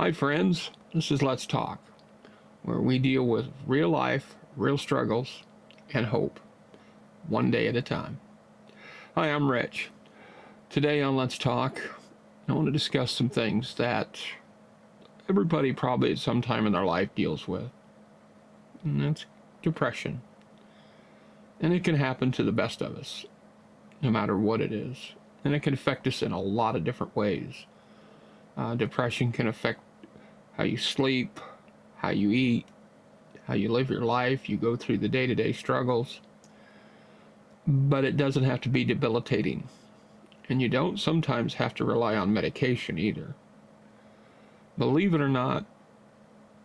Hi, friends. This is Let's Talk, where we deal with real life, real struggles, and hope, one day at a time. Hi, I'm Rich. Today on Let's Talk, I want to discuss some things that everybody probably at some time in their life deals with, and that's depression. And it can happen to the best of us, no matter what it is. And it can affect us in a lot of different ways. Depression can affect how you sleep, how you eat, how you live your life, you go through the day to day struggles, but it doesn't have to be debilitating. And you don't sometimes have to rely on medication either. Believe it or not,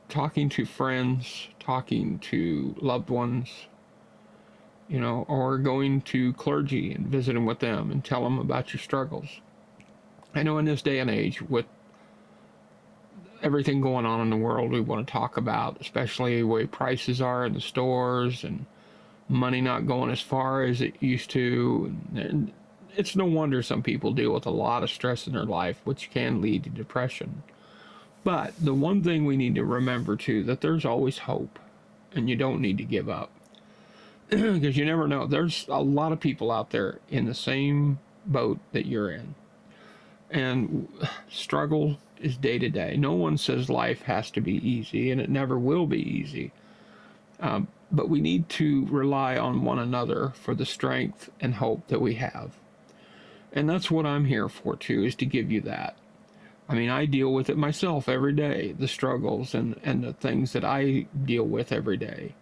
talking to friends, talking to loved ones, or going to clergy and visiting with them and tell them about your struggles. I know in this day and age, with everything going on in the world we want to talk about, especially the way prices are in the stores and money not going as far as it used to. And it's no wonder some people deal with a lot of stress in their life, which can lead to depression. But the one thing we need to remember too, that there's always hope and you don't need to give up. Because you never know. There's a lot of people out there in the same boat that you're in. And struggle is day to day. No one says life has to be easy, and it never will be easy. But we need to rely on one another for the strength and hope that we have. And that's what I'm here for too, is to give you that. I mean, I deal with it myself every day, the struggles and the things that I deal with every day,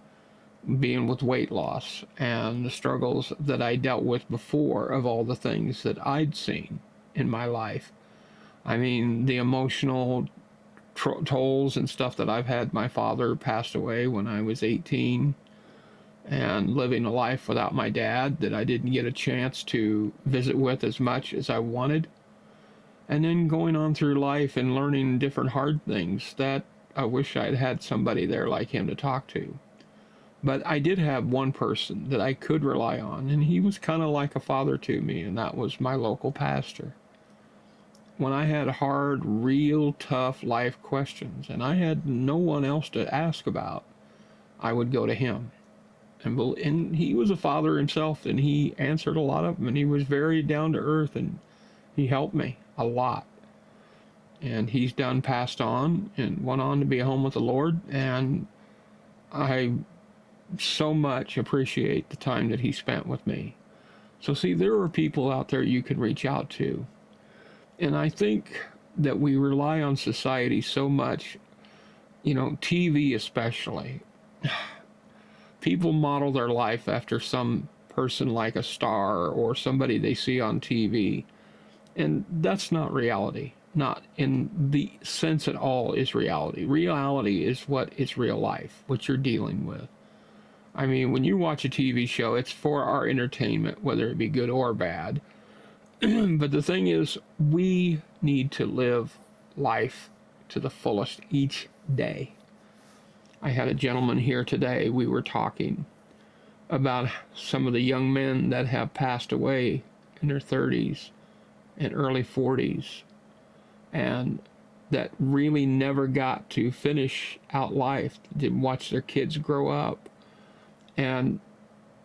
being with weight loss and the struggles that I dealt with before of all the things that I'd seen in my life. I mean, the emotional tolls and stuff that I've had. My father passed away when I was 18, and living a life without my dad that I didn't get a chance to visit with as much as I wanted. And then going on through life and learning different hard things that I wish I'd had somebody there like him to talk to. But I did have one person that I could rely on, and he was kind of like a father to me, and that was my local pastor. When I had hard, real tough life questions, and I had no one else to ask about, I would go to him. And he was a father himself, and he answered a lot of them, and he was very down to earth, and he helped me a lot. And he's done passed on and went on to be home with the Lord, and I so much appreciate the time that he spent with me. So see, there are people out there you can reach out to. And I think that we rely on society so much, TV especially. People model their life after some person like a star or somebody they see on TV. And that's not reality. Not in the sense at all is reality. Reality is what is real life, what you're dealing with. I mean, when you watch a TV show, it's for our entertainment, whether it be good or bad. But the thing is, we need to live life to the fullest each day. I had a gentleman here today. We were talking about some of the young men that have passed away in their 30s and early 40s, and that really never got to finish out life, didn't watch their kids grow up. And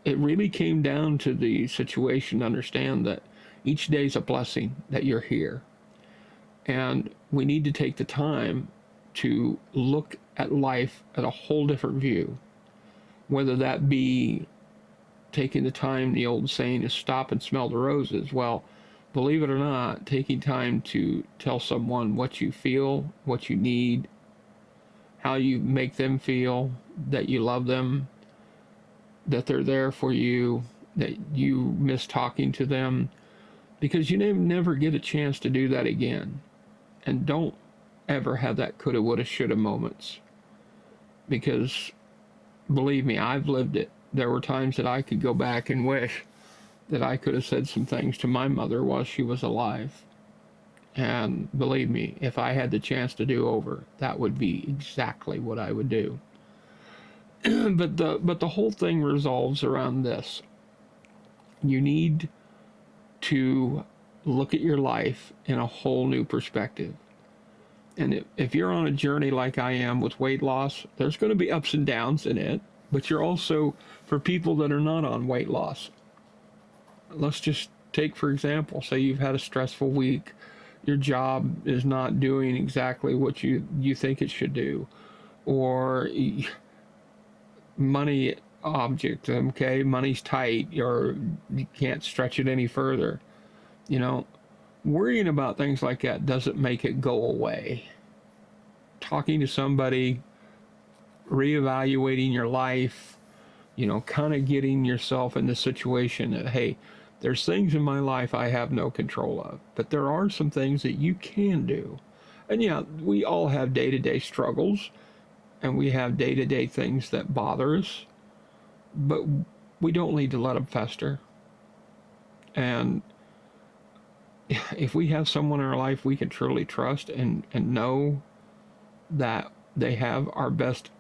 it really came down to the situation to understand that each day is a blessing that you're here. And we need to take the time to look at life at a whole different view, whether that be taking the time, the old saying is stop and smell the roses. Well, believe it or not, taking time to tell someone what you feel, what you need, how you make them feel, that you love them, that they're there for you, that you miss talking to them, because you never get a chance to do that again. And don't ever have that coulda, woulda, shoulda moments, because believe me, I've lived it. There were times that I could go back and wish that I could have said some things to my mother while she was alive. And believe me, if I had the chance to do over, that would be exactly what I would do. But the whole thing resolves around this. You need to look at your life in a whole new perspective. And if you're on a journey like I am with weight loss, there's going to be ups and downs in it. But you're also, for people that are not on weight loss, let's just take, for example, say you've had a stressful week, your job is not doing exactly what you think it should do, or money object, okay, money's tight, or you can't stretch it any further. You know, worrying about things like that doesn't make it go away. Talking to somebody, reevaluating your life, kind of getting yourself in the situation that, hey, there's things in my life I have no control of, but there are some things that you can do. And yeah, we all have day to day struggles and we have day to day things that bother us, but we don't need to let them fester. And if we have someone in our life we can truly trust and know that they have our best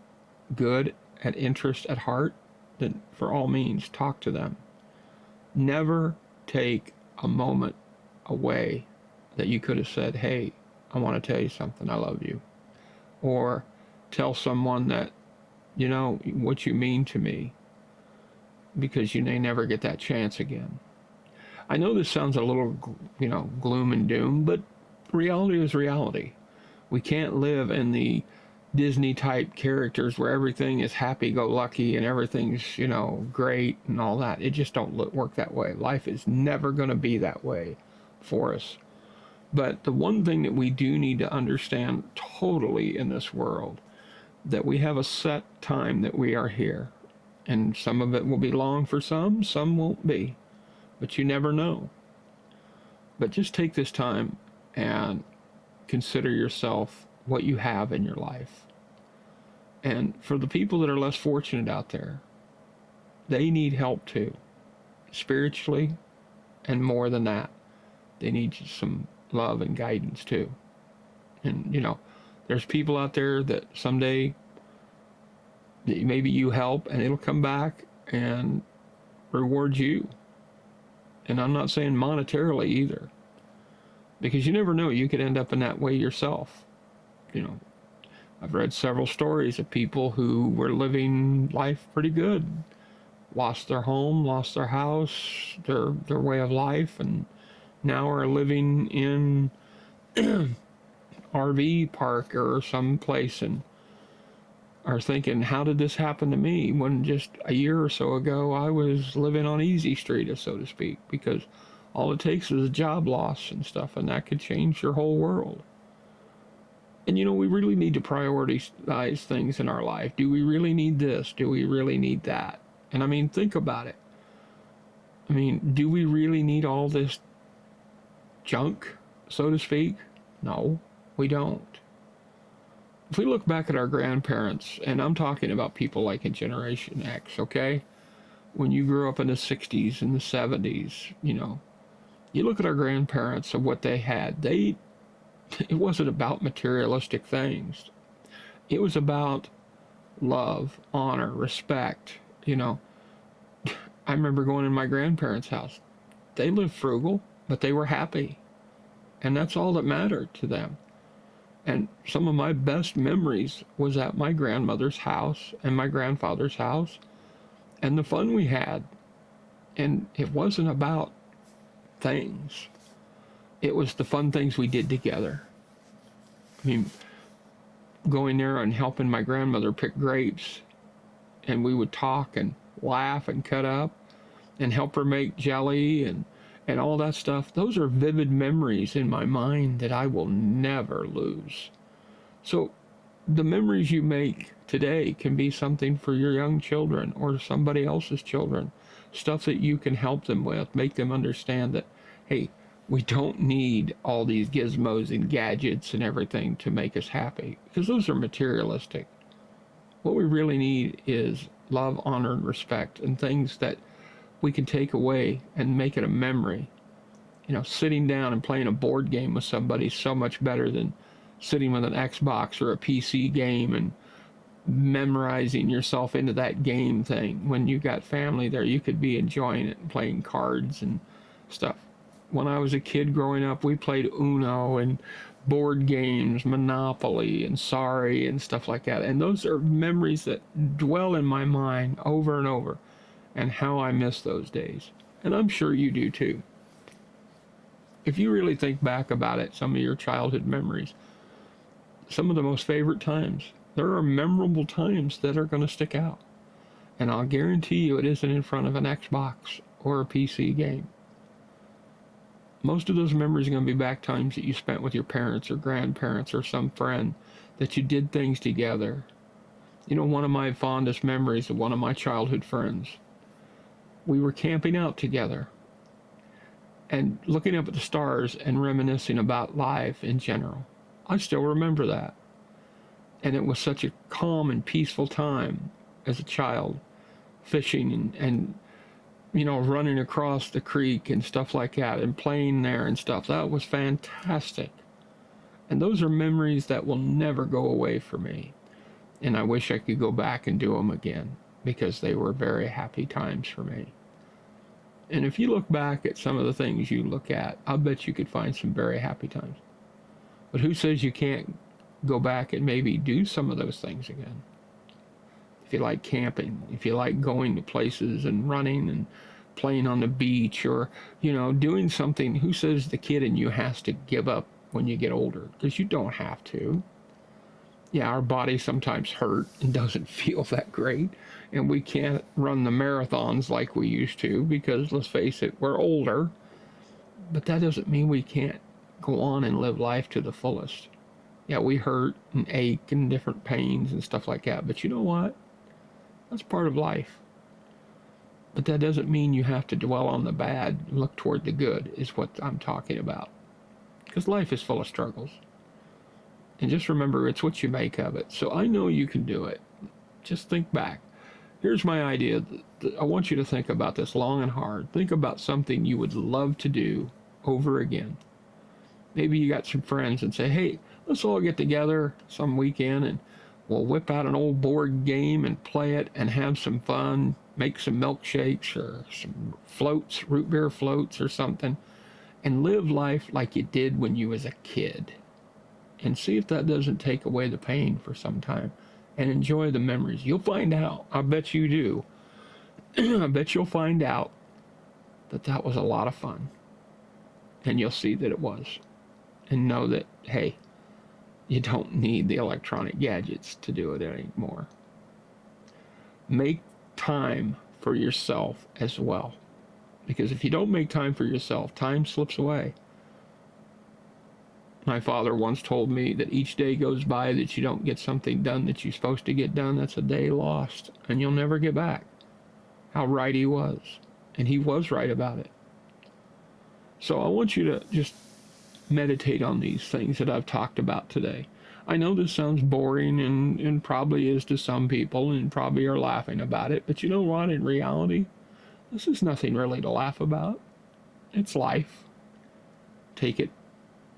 good and interest at heart, then for all means, talk to them. Never take a moment away that you could have said, hey, I want to tell you something, I love you. Or tell someone that, what you mean to me, because you may never get that chance again. I know this sounds a little, gloom and doom, but reality is reality. We can't live in the Disney type characters where everything is happy go lucky and everything's, great and all that. It just don't work that way. Life is never going to be that way for us. But the one thing that we do need to understand totally in this world, that we have a set time that we are here. And some of it will be long for some won't be. But you never know. But just take this time and consider yourself what you have in your life. And for the people that are less fortunate out there, they need help too, spiritually, and more than that, they need some love and guidance too. And there's people out there that someday maybe you help and it'll come back and reward you. And I'm not saying monetarily either, because you never know, you could end up in that way yourself. I've read several stories of people who were living life pretty good, lost their home, lost their house, their way of life, and now are living in RV park or some place and are thinking, how did this happen to me, when just a year or so ago I was living on easy street, so to speak, because all it takes is a job loss and stuff, and that could change your whole world. And we really need to prioritize things in our life. Do we really need this? Do we really need that? And I mean, think about it. I mean, do we really need all this junk, so to speak? No, we don't. If we look back at our grandparents, and I'm talking about people like in Generation X, okay? When you grew up in the 60s and the 70s, you look at our grandparents and what they had. It wasn't about materialistic things. It was about love, honor, respect. I remember going in my grandparents' house. They lived frugal, but they were happy. And that's all that mattered to them. And some of my best memories was at my grandmother's house and my grandfather's house and the fun we had. And it wasn't about things. It was the fun things we did together. I mean, going there and helping my grandmother pick grapes, and we would talk and laugh and cut up and help her make jelly and all that stuff. Those are vivid memories in my mind that I will never lose. So the memories you make today can be something for your young children or somebody else's children, stuff that you can help them with, make them understand that, hey, we don't need all these gizmos and gadgets and everything to make us happy, because those are materialistic. What we really need is love, honor, and respect, and things that we can take away and make it a memory. Sitting down and playing a board game with somebody is so much better than sitting with an Xbox or a PC game and memorizing yourself into that game thing. When you got family there, you could be enjoying it and playing cards and stuff. when I was a kid growing up, we played Uno and board games, Monopoly and Sorry and stuff like that. And those are memories that dwell in my mind over and over, and how I miss those days. And I'm sure you do too. If you really think back about it, some of your childhood memories, some of the most favorite times, there are memorable times that are going to stick out. And I'll guarantee you it isn't in front of an Xbox or a PC game. Most of those memories are going to be back times that you spent with your parents or grandparents or some friend, that you did things together. You know, one of my fondest memories of one of my childhood friends, we were camping out together and looking up at the stars and reminiscing about life in general. I still remember that. And it was such a calm and peaceful time as a child, fishing and you know, running across the creek and stuff like that and playing there and stuff. That was fantastic. And those are memories that will never go away for me. And I wish I could go back and do them again, because they were very happy times for me. And if you look back at some of the things you look at, I'll bet you could find some very happy times. But who says you can't go back and maybe do some of those things again? If you like camping, if you like going to places and running and playing on the beach, or, you know, doing something, who says the kid in you has to give up when you get older? Because you don't have to. Yeah, our body sometimes hurt and doesn't feel that great, and we can't run the marathons like we used to, because let's face it, we're older. But that doesn't mean we can't go on and live life to the fullest. Yeah, we hurt and ache and different pains and stuff like that, but you know what? That's part of life. But that doesn't mean you have to dwell on the bad. Look toward the good is what I'm talking about. Because life is full of struggles. And just remember, it's what you make of it. So I know you can do it. Just think back. Here's my idea. I want you to think about this long and hard. Think about something you would love to do over again. Maybe you got some friends and say, hey, let's all get together some weekend and we'll whip out an old board game and play it and have some fun, make some milkshakes or some floats, root beer floats or something, and live life like you did when you was a kid. And see if that doesn't take away the pain for some time, and enjoy the memories. You'll find out. I bet you do. I bet you'll find out that that was a lot of fun. And you'll see that it was. And know that, hey, you don't need the electronic gadgets to do it anymore. Make time for yourself as well. Because if you don't make time for yourself, time slips away. My father once told me that each day goes by that you don't get something done that you're supposed to get done, that's a day lost, and you'll never get back. How right he was. And he was right about it. So I want you to just meditate on these things that I've talked about today. I know this sounds boring and probably is to some people, and probably are laughing about it, but you know what? In reality, this is nothing really to laugh about. It's life. Take it,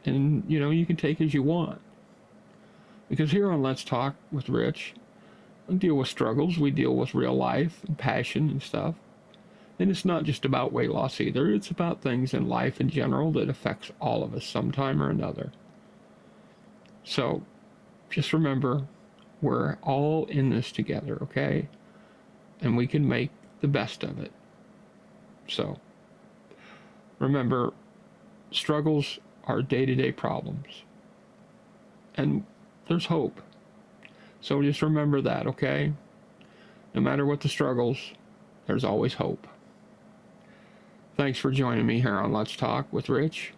and you know, you can take as you want. Because here on Let's Talk with Rich, we deal with struggles, we deal with real life and passion and stuff. And it's not just about weight loss either. It's about things in life in general that affects all of us sometime or another. So just remember, we're all in this together, okay? And we can make the best of it. So remember, struggles are day-to-day problems. And there's hope. So just remember that, okay? No matter what the struggles, there's always hope. Thanks for joining me here on Let's Talk with Rich.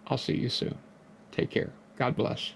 I'll see you soon. Take care. God bless.